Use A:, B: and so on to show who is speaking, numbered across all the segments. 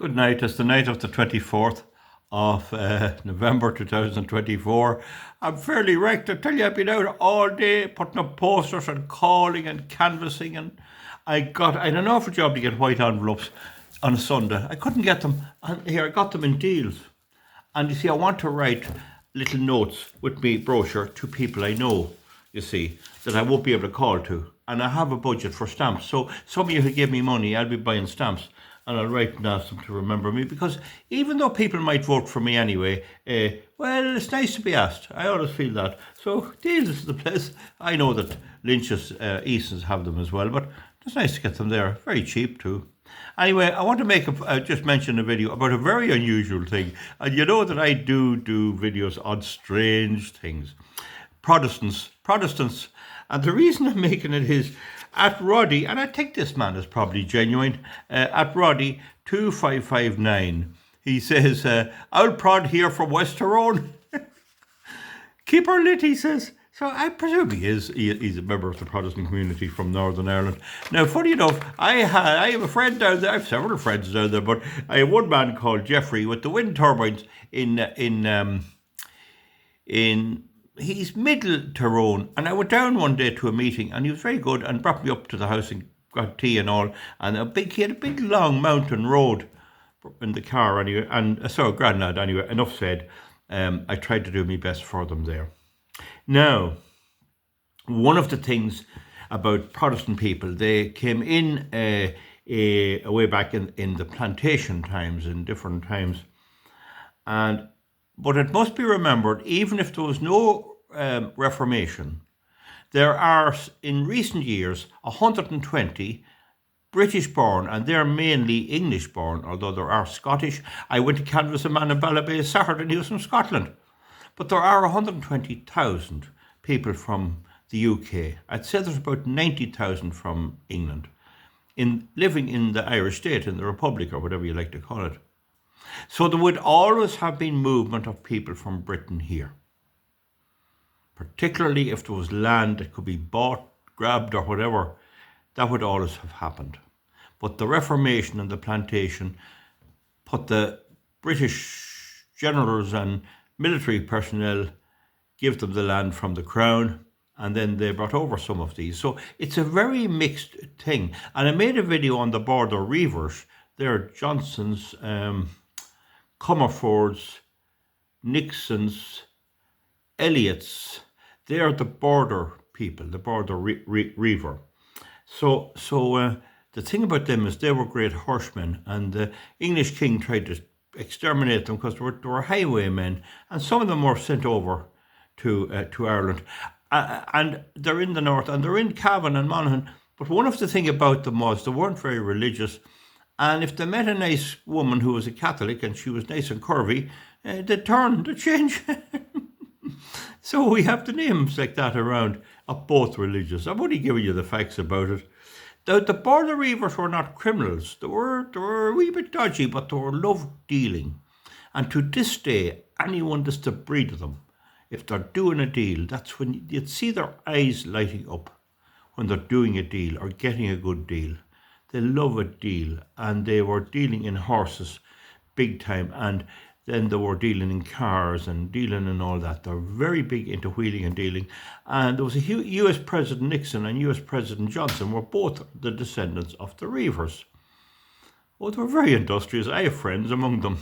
A: Good night. It's the night of the 24th of November 2024. I'm fairly wrecked. I tell you, I've been out all day putting up posters and calling and canvassing, and I had an awful job to get white envelopes on a Sunday. I couldn't get them, and here I got them in deals. And you see, I want to write little notes with me brochure to people I know, you see, that I won't be able to call to. And I have a budget for stamps. So some of you who give me money, I'll be buying stamps. And I'll write and ask them to remember me. Because even though people might vote for me anyway, well, it's nice to be asked. I always feel that. So deals is the place. I know that Lynch's, Easton's have them as well. But it's nice to get them there. Very cheap too. Anyway, I want to just mention a video about a very unusual thing. And you know that I do videos on strange things. Protestants. And the reason I'm making it is at Roddy, and I think this man is probably genuine, at Roddy 2559, he says, I'll prod here from West Tyrone. Keep her lit, he says. So I presume he is. He's a member of the Protestant community from Northern Ireland. Now, funny enough, I have a friend down there. I have several friends down there, but I have one man called Jeffrey with the wind turbines in he's middle Tyrone. And I went down one day to a meeting, and he was very good and brought me up to the house and got tea and all. And he had a big long mountain road in the car anyway. And I saw a grand lad anyway. Enough said. I tried to do my best for them there. Now, one of the things about Protestant people, they came in way back in the plantation times, in different times. But it must be remembered, even if there was no Reformation, there are, in recent years, 120 British-born, and they're mainly English-born, although there are Scottish. I went to canvass a man in Ballabay Saturday, and he was from Scotland. But there are 120,000 people from the UK. I'd say there's about 90,000 from England, living in the Irish state, in the Republic, or whatever you like to call it. So there would always have been movement of people from Britain here, particularly if there was land that could be bought, grabbed or whatever. That would always have happened. But the Reformation and the plantation put the British generals and military personnel, give them the land from the crown, and then they brought over some of these. So it's a very mixed thing. And I made a video on the border reavers. They're Johnsons, Comerfords, Nixons, Elliots. They are the border people, the border reaver. So the thing about them is they were great horsemen, and the English king tried to exterminate them because they were highwaymen, and some of them were sent over to Ireland. And they're in the north, and they're in Cavan and Monaghan. But one of the things about them was they weren't very religious. And if they met a nice woman who was a Catholic and she was nice and curvy, they'd change. So we have the names like that around of both religions. I'm only giving you the facts about it. The border reavers were not criminals. They were a wee bit dodgy, but they were love dealing. And to this day, anyone that's the breed of them, if they're doing a deal, that's when you'd see their eyes lighting up when they're doing a deal or getting a good deal. They love a deal, and they were dealing in horses big time, and then they were dealing in cars and dealing in all that. They're very big into wheeling and dealing. And there was a US President Nixon and US President Johnson were both the descendants of the reavers. Oh, they were very industrious. I have friends among them,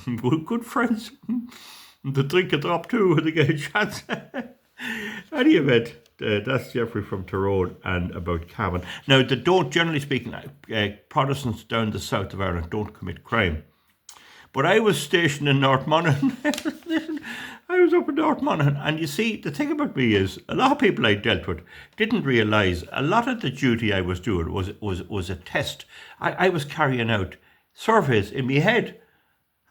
A: good friends. They drink a drop too when they get a chance. Any event, that's Jeffrey from Tyrone and about Cavan. Now, they don't, generally speaking, Protestants down the south of Ireland don't commit crime. But I was stationed in North Monaghan. I was up in North Monaghan. And you see, the thing about me is, a lot of people I dealt with didn't realise a lot of the duty I was doing was a test. I was carrying out surveys in my head.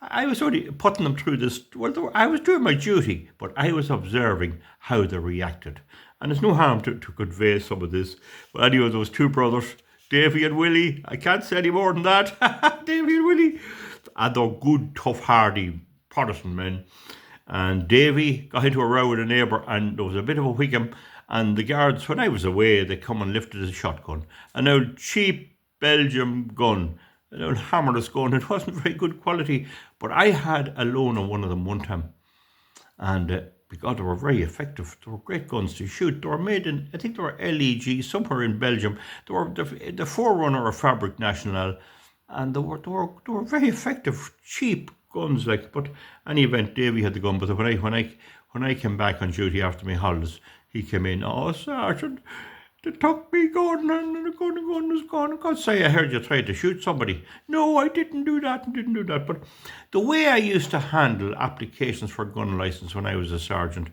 A: I was only putting them through this. Well, I was doing my duty, but I was observing how they reacted. And there's no harm to convey some of this. But anyway, those two brothers, Davy and Willie, I can't say any more than that. Davy and Willie. And they're good, tough, hardy Protestant men. And Davy got into a row with a neighbour, and there was a bit of a whickum. And the guards, when I was away, they come and lifted his shotgun. An old cheap Belgium gun, an old hammerless gun. It wasn't very good quality, but I had a loan of one of them one time, and because they were very effective, they were great guns to shoot. They were made in, I think they were LEG, somewhere in Belgium. They were the forerunner of Fabric National, and they were very effective, cheap guns. Like, but any event, Davy had the gun. But when I came back on duty after my holidays, he came in. Oh, Sergeant, they took me gun and the gun was gone. God say, I heard you tried to shoot somebody. No, I didn't do that and didn't do that. But the way I used to handle applications for gun license when I was a sergeant,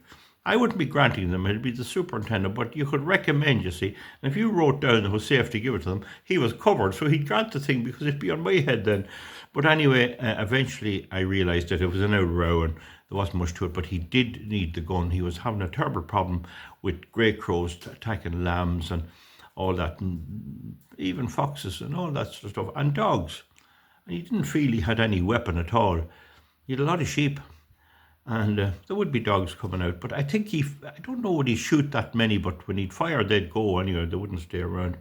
A: I wouldn't be granting them, it'd be the superintendent, but you could recommend, you see. And if you wrote down it was safe to give it to them, he was covered, so he'd grant the thing because it'd be on my head then. But anyway, eventually I realised that it was an old row and there wasn't much to it, but he did need the gun. He was having a terrible problem with grey crows attacking lambs and all that, and even foxes and all that sort of stuff, and dogs. And he didn't feel he had any weapon at all. He had a lot of sheep, and there would be dogs coming out, but I think I don't know would he shoot that many, but when he'd fire, they'd go anyway, they wouldn't stay around.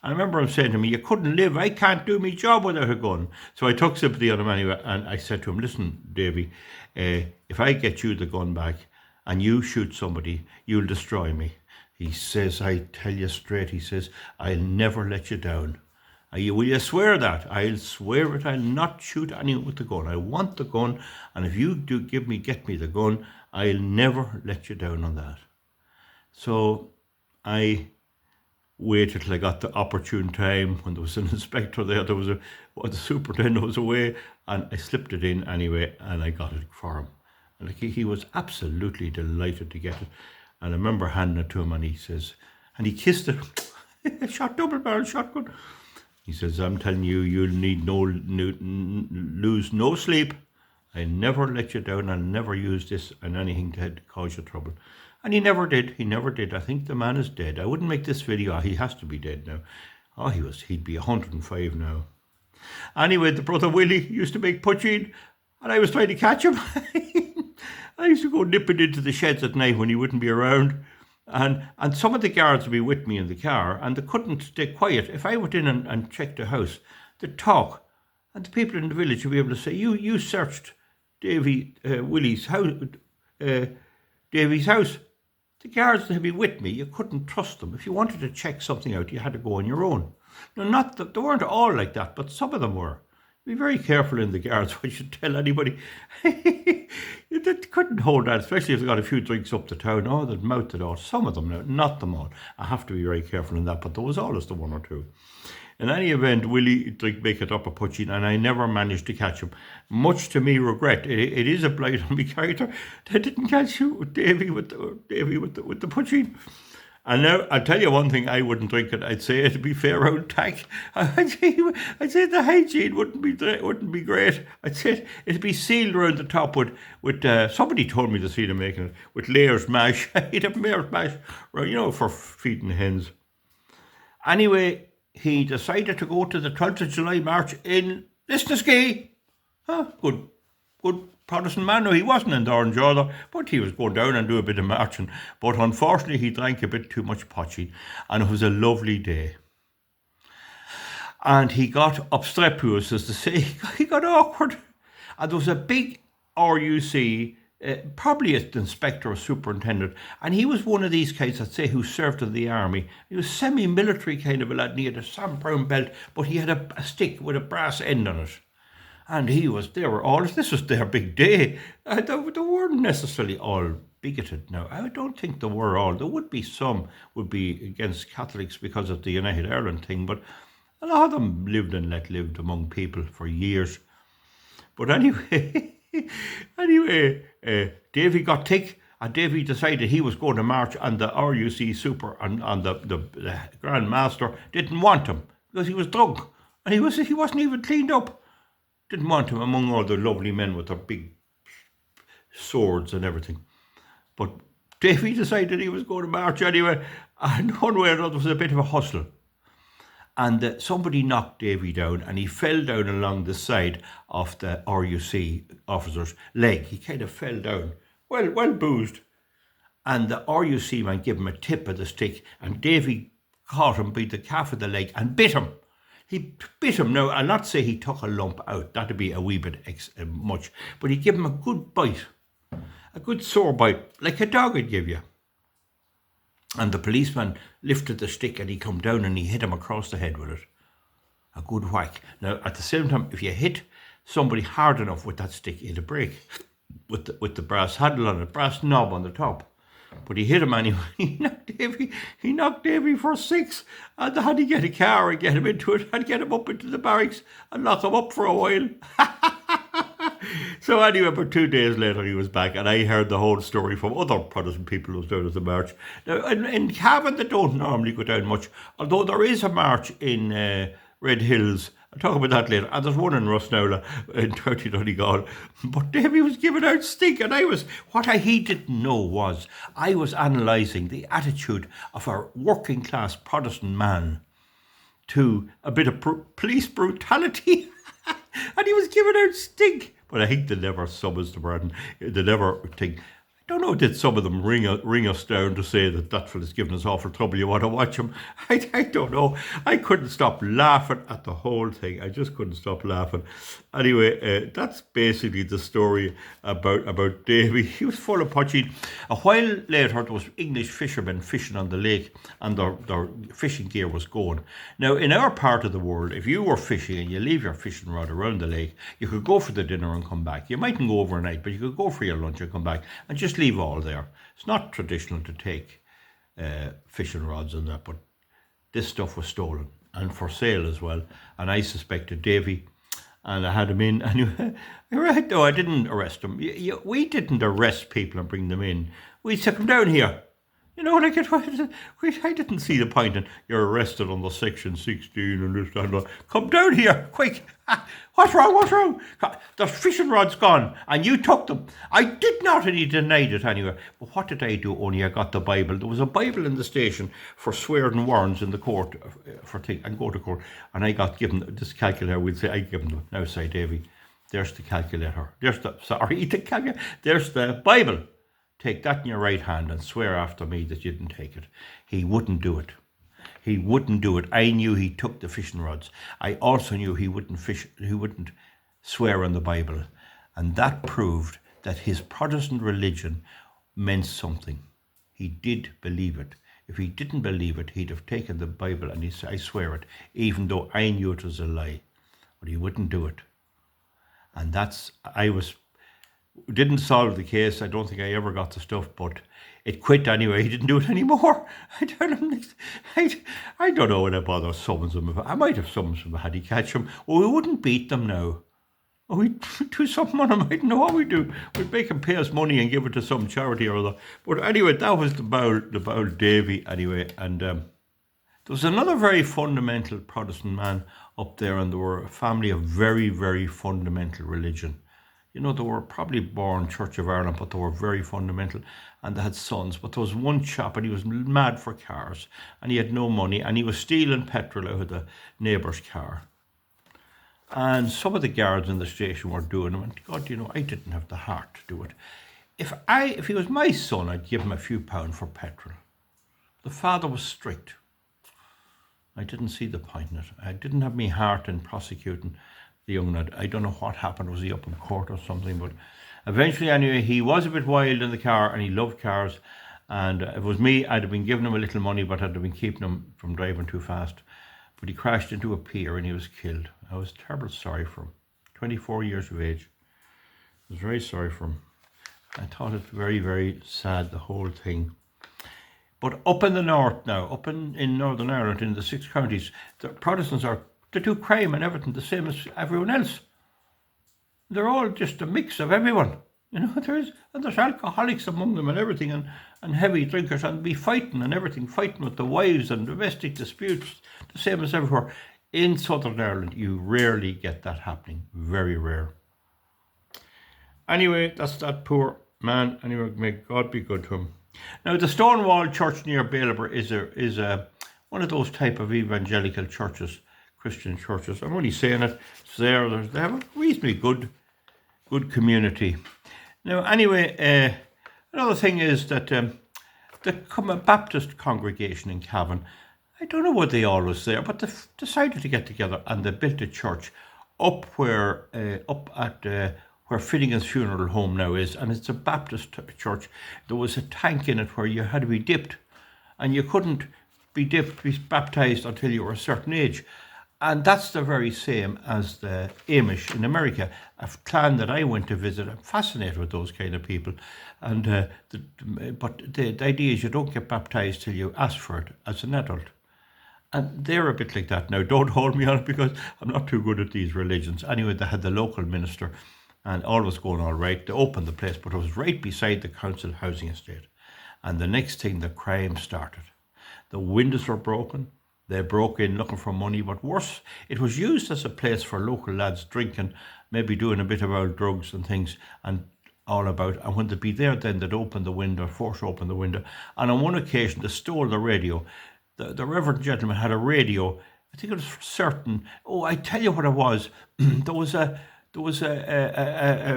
A: I remember him saying to me, you couldn't live, I can't do my job without a gun. So I took sympathy on him anyway, and I said to him, listen, Davy, if I get you the gun back and you shoot somebody, you'll destroy me. He says, I tell you straight, he says, I'll never let you down. Will you swear that? I'll swear it. I'll not shoot anyone with the gun. I want the gun, and if you do get me the gun, I'll never let you down on that. So I waited till I got the opportune time when there was an inspector there. The superintendent was away, and I slipped it in anyway, and I got it for him. And he was absolutely delighted to get it. And I remember handing it to him, and he says, and he kissed it. Shot double barrel shotgun. He says, I'm telling you, you'll need lose no sleep. I never let you down. I'll never use this and anything to cause you trouble. And he never did. He never did. I think the man is dead. I wouldn't make this video. He has to be dead now. Oh, he'd be 105 now. Anyway, the brother Willie used to make poiteen, and I was trying to catch him. I used to go nipping into the sheds at night when he wouldn't be around. And some of the guards would be with me in the car, and they couldn't stay quiet. If I went in and checked the house, they'd talk, and the people in the village would be able to say, you searched Willie's house, Davy's house. The guards would be with me. You couldn't trust them. If you wanted to check something out, you had to go on your own. Now, they weren't all like that, but some of them were. Be very careful in the guards what you tell anybody. They couldn't hold that, especially if they got a few drinks up the town. Oh, they'd mouth it all. Some of them, now, not them all. I have to be very careful in that, but there was always the one or two. In any event, Willie did make it up a poiteen, and I never managed to catch him. Much to me regret. It is a blight on my character. I didn't catch you with Davy with the poiteen. And now, I'll tell you one thing, I wouldn't drink it. I'd say it'd be fair old tack. I'd say the hygiene wouldn't be great. I'd say it'd be sealed around the top with somebody told me to see them making it, with layers mash. He'd have layers mash, for feeding hens. Anyway, he decided to go to the 12th of July march in Lisnaskea. Good Protestant man. No, he wasn't in the Orange Order, but he was going down and do a bit of marching. But unfortunately, he drank a bit too much poiteen, and it was a lovely day. And he got obstreperous, as to say. He got awkward. And there was a big RUC, probably an inspector or superintendent, and he was one of these guys, I'd say, who served in the army. He was semi-military kind of a lad, and he had a Sam Brown belt, but he had a stick with a brass end on it. And this was their big day. They weren't necessarily all bigoted now. I don't think there were all. There would be some would be against Catholics because of the United Ireland thing, but a lot of them lived and let lived among people for years. But anyway, Davy got thick, and Davy decided he was going to march, and the RUC super and the Grand Master didn't want him because he was drunk, and he wasn't even cleaned up. Didn't want him among all the lovely men with their big swords and everything. But Davy decided he was going to march anyway, and one way or another was a bit of a hustle. And somebody knocked Davy down, and he fell down along the side of the RUC officer's leg. He kind of fell down, well boozed. And the RUC man gave him a tip of the stick, and Davy caught him by the calf of the leg and bit him. He bit him. Now, I'll not say he took a lump out. That'd be a wee bit much. But he gave him a good bite. A good sore bite, like a dog would give you. And the policeman lifted the stick and he come down and he hit him across the head with it. A good whack. Now, at the same time, if you hit somebody hard enough with that stick, it'll break. With the brass handle on it, brass knob on the top. But he hit him anyway. He knocked Davy for 6. And they had to get a car and get him into it and get him up into the barracks and lock him up for a while. So anyway, about 2 days later he was back, and I heard the whole story from other Protestant people who was down at the march. Now, in Cavan they don't normally go down much, although there is a march in Red Hills. I'll talk about that later. And there's one in Rossnowla in 2020. But Davy was giving out stink, and he didn't know was I was analysing the attitude of a working class Protestant man to a bit of police brutality. And he was giving out stink. But I think they never summons the burden. They never think, I don't know, did some of them ring us down to say that fella's giving us awful trouble, you want to watch him? I don't know. I couldn't stop laughing at the whole thing. I just couldn't stop laughing. Anyway, that's basically the story about Davy. He was full of poiteen. A while later, there was English fishermen fishing on the lake, and their fishing gear was going. Now, in our part of the world, if you were fishing and you leave your fishing rod around the lake, you could go for the dinner and come back. You mightn't go overnight, but you could go for your lunch and come back and just leave all there. It's not traditional to take fishing rods and that, but this stuff was stolen and for sale as well. And I suspected Davy, and I had him in. Anyway, no, I didn't arrest him. We didn't arrest people and bring them in. We took them down here. You know, like I didn't see the point in you're arrested under section 16 and this and that. Come down here, quick. What's wrong? The fishing rod's gone and you took them. I did not, and he denied it anyway. But what did I do? Only I got the Bible. There was a Bible in the station for swearing warrants in the court and go to court. And I got given this calculator. We'd say, I give them. Now say, Davy, there's the calculator. There's the Bible. Take that in your right hand and swear after me that you didn't take it. He wouldn't do it. He wouldn't do it. I knew he took the fishing rods. I also knew he wouldn't swear on the Bible. And that proved that his Protestant religion meant something. He did believe it. If he didn't believe it, he'd have taken the Bible and he said, I swear it, even though I knew it was a lie. But he wouldn't do it. And didn't solve the case. I don't think I ever got the stuff, but it quit anyway. He didn't do it anymore. I don't know when I bother summons him. I might have summoned him had he catch him. We wouldn't beat them now. We'd do something on him. I don't know what we'd do. We'd make him pay us money and give it to some charity or other. But anyway, that was the Bowl Davy anyway. And there was another very fundamental Protestant man up there, and they were a family of very, very fundamental religion. You know, they were probably born Church of Ireland, but they were very fundamental, and they had sons. But there was one chap, and he was mad for cars, and he had no money, and he was stealing petrol out of the neighbour's car. And some of the guards in the station were doing him, and God, you know, I didn't have the heart to do it. If he was my son, I'd give him a few pounds for petrol. The father was strict. I didn't see the point in it. I didn't have my heart in prosecuting the young lad. I don't know what happened. Was he up in court or something? But eventually, anyway, he was a bit wild in the car, and he loved cars. And if it was me, I'd have been giving him a little money, but I'd have been keeping him from driving too fast. But he crashed into a pier and he was killed. I was terribly sorry for him. 24 years of age. I was very sorry for him. I thought it very, very sad, the whole thing. But up in the north now, up in Northern Ireland, in the 6 counties, the Protestants they do crime and everything the same as everyone else. They're all just a mix of everyone. You know, there's alcoholics among them and everything, and heavy drinkers, and be fighting and everything, fighting with the wives and domestic disputes, the same as everywhere. In Southern Ireland, you rarely get that happening. Very rare. Anyway, that's that poor man. Anyway, may God be good to him. Now, the Stonewall Church near Ballybor is one of those type of evangelical churches, Christian churches. I'm only saying it. It's there. They have a reasonably good community. Now, anyway, another thing is that the Baptist congregation in Cavan, I don't know what they always there, but they decided to get together and they built a church up at where Finnegan's Funeral Home now is, and it's a Baptist church. There was a tank in it where you had to be dipped, and you couldn't be baptized until you were a certain age. And that's the very same as the Amish in America, a clan that I went to visit. I'm fascinated with those kind of people. And but the idea is you don't get baptized till you ask for it as an adult. And they're a bit like that. Now, don't hold me on it because I'm not too good at these religions. Anyway, they had the local minister and all was going all right. They opened the place, but it was right beside the council housing estate. And the next thing, the crime started. The windows were broken. They broke in looking for money, but worse, it was used as a place for local lads drinking, maybe doing a bit of old drugs and things, and all about. And when they'd be there, then they'd open the window, force open the window. And on one occasion, they stole the radio. The reverend gentleman had a radio. I think it was for certain. Oh, I tell you what it was. There was a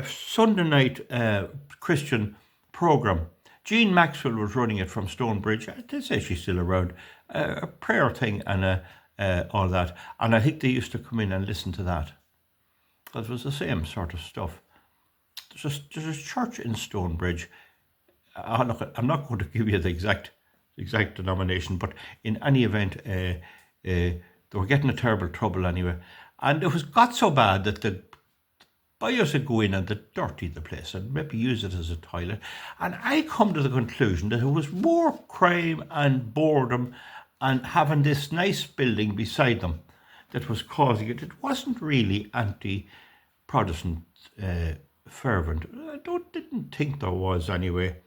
A: Sunday night Christian program. Jean Maxwell was running it from Stonebridge. They say she's still around. A prayer thing and all that. And I think they used to come in and listen to that. It was the same sort of stuff. There's a church in Stonebridge. Look, I'm not going to give you the exact denomination, but in any event, they were getting a terrible trouble anyway. And it got so bad that the buyers would go in and they'd dirty the place and maybe use it as a toilet. And I come to the conclusion that it was more crime and boredom and having this nice building beside them that was causing it. It wasn't really anti-Protestant fervent. I didn't think there was anyway.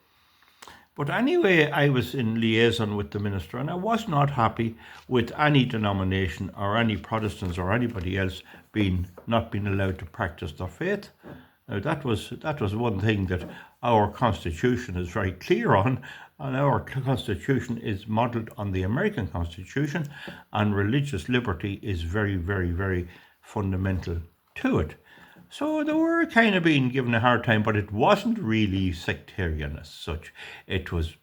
A: But anyway, I was in liaison with the minister and I was not happy with any denomination or any Protestants or anybody else not being allowed to practice their faith. Now that was one thing that our Constitution is very clear on, and our Constitution is modelled on the American Constitution, and religious liberty is very, very, very fundamental to it. So they were kind of being given a hard time, but it wasn't really sectarian as such. It was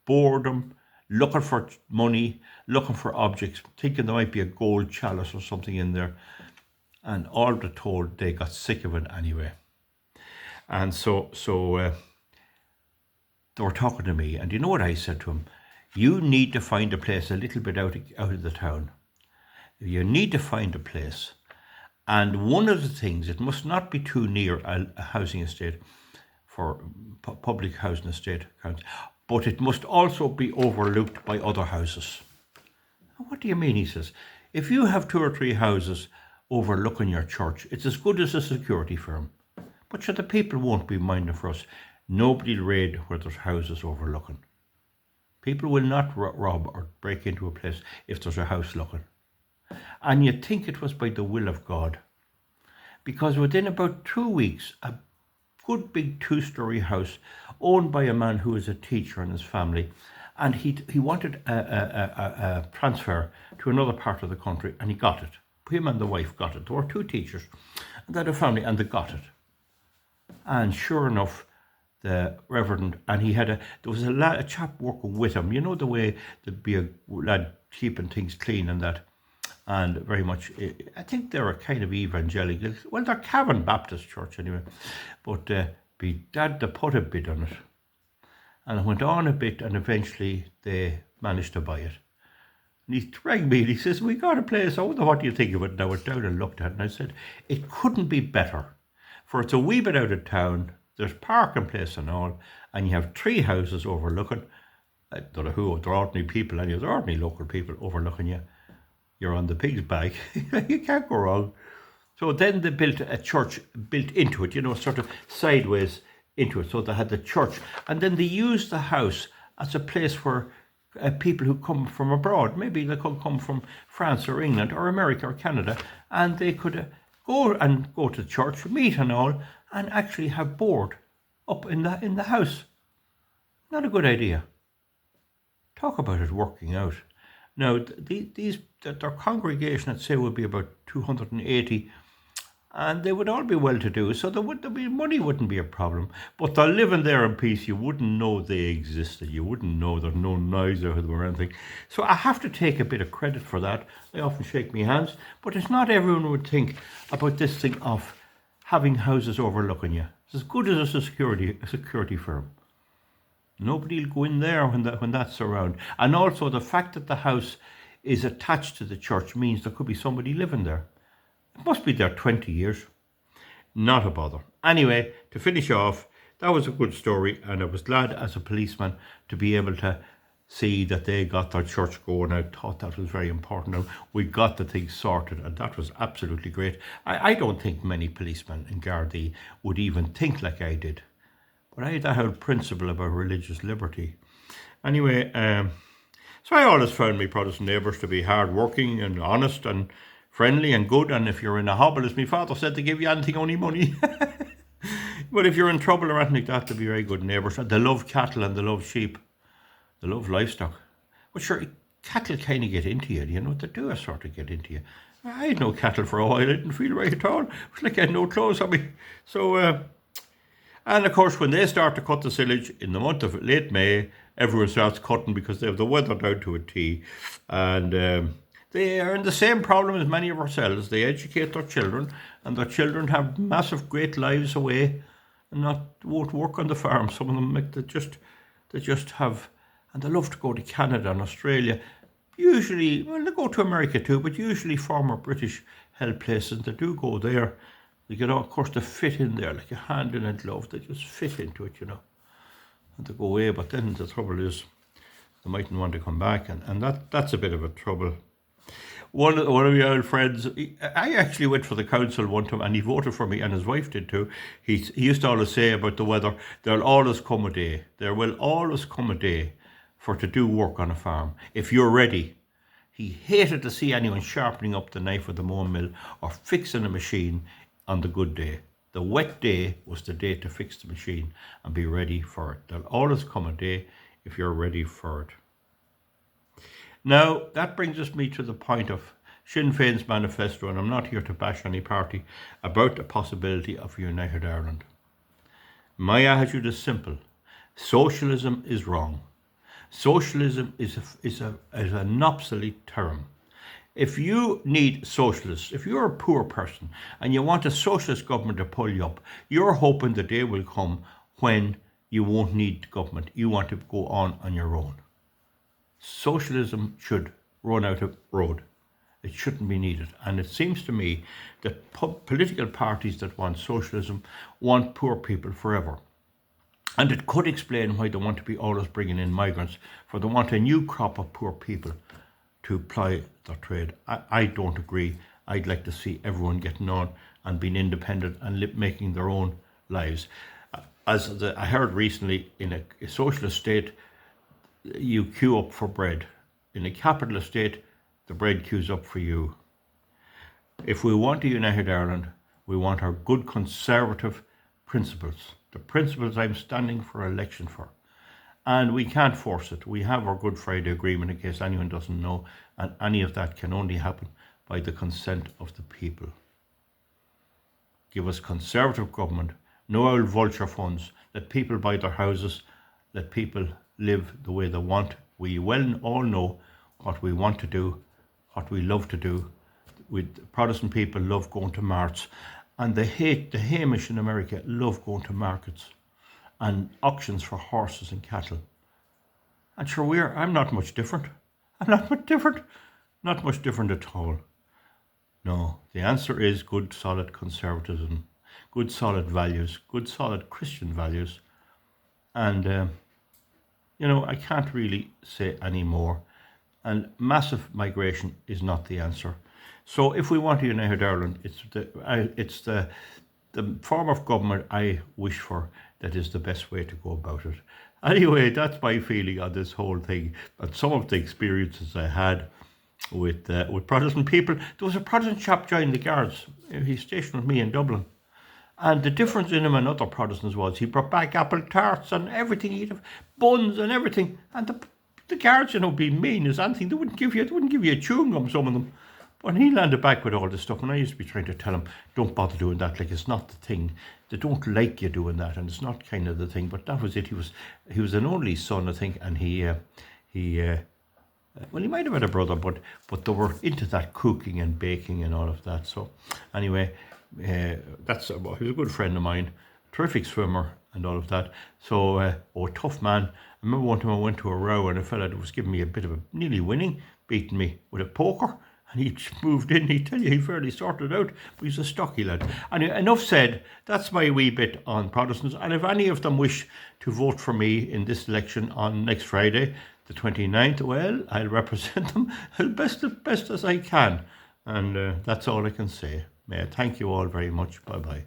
A: boredom, looking for money, looking for objects, thinking there might be a gold chalice or something in there. And all the told, they got sick of it anyway. And so they were talking to me, and you know what I said to them? You need to find a place a little bit out of the town. You need to find a place. And one of the things, it must not be too near a housing estate for public housing estate accounts, but it must also be overlooked by other houses. What do you mean? He says, if you have 2 or 3 houses overlooking your church, it's as good as a security firm. But sure, the people won't be minding for us. Nobody will raid where there's houses overlooking. People will not rob or break into a place if there's a house looking. And you'd think it was by the will of God. Because within about 2 weeks, a good big 2-story house owned by a man who was a teacher and his family, and he wanted a transfer to another part of the country, and he got it. Him and the wife got it. There were 2 teachers, and they had a family, and they got it. And sure enough, the Reverend, and there was a chap working with him. You know the way there'd be a lad keeping things clean and that. And very much, I think they're a kind of evangelical. Well, they're Cavan Baptist Church anyway. But they put a bid on it. And it went on a bit, and eventually they managed to buy it. And he rang me and he says, we got a place. I wonder what do you think of it? And I went down and looked at it, and I said, it couldn't be better. For it's a wee bit out of town. There's parking place and all. And you have 3 houses overlooking. I don't know who, they're ordinary people anyway. They're ordinary local people overlooking you. You're on the pig's back. You can't go wrong. So then they built a church built into it, sort of sideways into it. So they had the church. And then they used the house as a place for people who come from abroad. Maybe they could come from France or England or America or Canada. And they could go to church, meet and all, and actually have board up in the house. Not a good idea. Talk about it working out. Now, their congregation, I'd say, would be about 280, and they would all be well-to-do, so money wouldn't be a problem. But they're living there in peace. You wouldn't know they existed. You wouldn't know there's no noise out of them or anything. So I have to take a bit of credit for that. I often shake my hands, but it's not everyone would think about this thing of having houses overlooking you. It's as good as a security firm. Nobody will go in there when that's around. And also the fact that the house is attached to the church means there could be somebody living there. It must be there 20 years. Not a bother. Anyway, to finish off, that was a good story, and I was glad as a policeman to be able to see that they got their church going. I thought that was very important. And we got the thing sorted, and that was absolutely great. I don't think many policemen in Gardaí would even think like I did. But I had that whole principle about religious liberty. Anyway, so I always found my Protestant neighbours to be hard-working and honest and friendly and good. And if you're in a hobble, as my father said, to give you anything, only money. But if you're in trouble or anything like that, they'll be very good neighbours. They love cattle and they love sheep. They love livestock. But sure, cattle kind of get into you. You know, they do sort of get into you. I had no cattle for a while. I didn't feel right at all. It was like I had no clothes on me. So, and of course, when they start to cut the silage in the month of late May, everyone starts cutting because they have the weather down to a T. And they are in the same problem as many of ourselves. They educate their children, and their children have massive, great lives away and won't work on the farm. Some of them they just have, and they love to go to Canada and Australia. Usually, well, they go to America too, but usually former British held places. They do go there. They get, of course, they fit in there like a hand in a glove. They just fit into it, you know, and they go away. But then the trouble is, they mightn't want to come back, and that's a bit of a trouble. One of my old friends, I actually went for the council one time, and he voted for me, and his wife did too. He used to always say about the weather, there will always come a day for to do work on a farm, if you're ready. He hated to see anyone sharpening up the knife with the mowing mill or fixing a machine on the good day. The wet day was the day to fix the machine and be ready for it. There'll always come a day if you're ready for it. Now, that brings me to the point of Sinn Féin's manifesto, and I'm not here to bash any party, about the possibility of a united Ireland. My attitude is simple. Socialism is wrong. Socialism is an obsolete term. If you need socialists, if you're a poor person and you want a socialist government to pull you up, you're hoping the day will come when you won't need government. You want to go on your own. Socialism should run out of road. It shouldn't be needed. And it seems to me that political parties that want socialism want poor people forever. And it could explain why they want to be always bringing in migrants, for they want a new crop of poor people to ply their trade. I don't agree. I'd like to see everyone getting on and being independent and making their own lives. I heard recently, in a socialist state, you queue up for bread. In a capitalist state, the bread queues up for you. If we want a united Ireland, we want our good conservative principles, the principles I'm standing for election for. And we can't force it. We have our Good Friday Agreement, in case anyone doesn't know, and any of that can only happen by the consent of the people. Give us conservative government, no old vulture funds, let people buy their houses, let people live the way they want. We all know what we want to do, what we love to do. Protestant people love going to marts, and the Hamish in America love going to markets and auctions for horses and cattle. And sure, I'm not much different. Not much different at all. No, the answer is good, solid conservatism, good, solid values, good, solid Christian values. And, I can't really say any more. And massive migration is not the answer. So if we want a united Ireland, it's the form of government I wish for that is the best way to go about it. Anyway, that's my feeling on this whole thing, and some of the experiences I had with Protestant people. There was a Protestant chap joined the Guards. He stationed with me in Dublin. And the difference in him and other Protestants was he brought back apple tarts and everything. He'd have buns and everything. And the Guards, being mean as anything, they wouldn't give you a chewing gum, some of them. But he landed back with all this stuff, and I used to be trying to tell him, don't bother doing that, like it's not the thing. They don't like you doing that, and it's not kind of the thing. But that was it. He was an only son, I think, and he well, he might have had a brother, but they were into that cooking and baking and all of that. So anyway, that's he was a good friend of mine, terrific swimmer and all of that. So tough man. I remember one time I went to a row and a fella that was giving me a bit of a nearly winning, beating me with a poker. And he moved in, he tell you, he fairly sorted out, but he's a stocky lad. Anyway, enough said, that's my wee bit on Protestants. And if any of them wish to vote for me in this election on next Friday, the 29th, well, I'll represent them as best as I can. And that's all I can say. Thank you all very much. Bye-bye.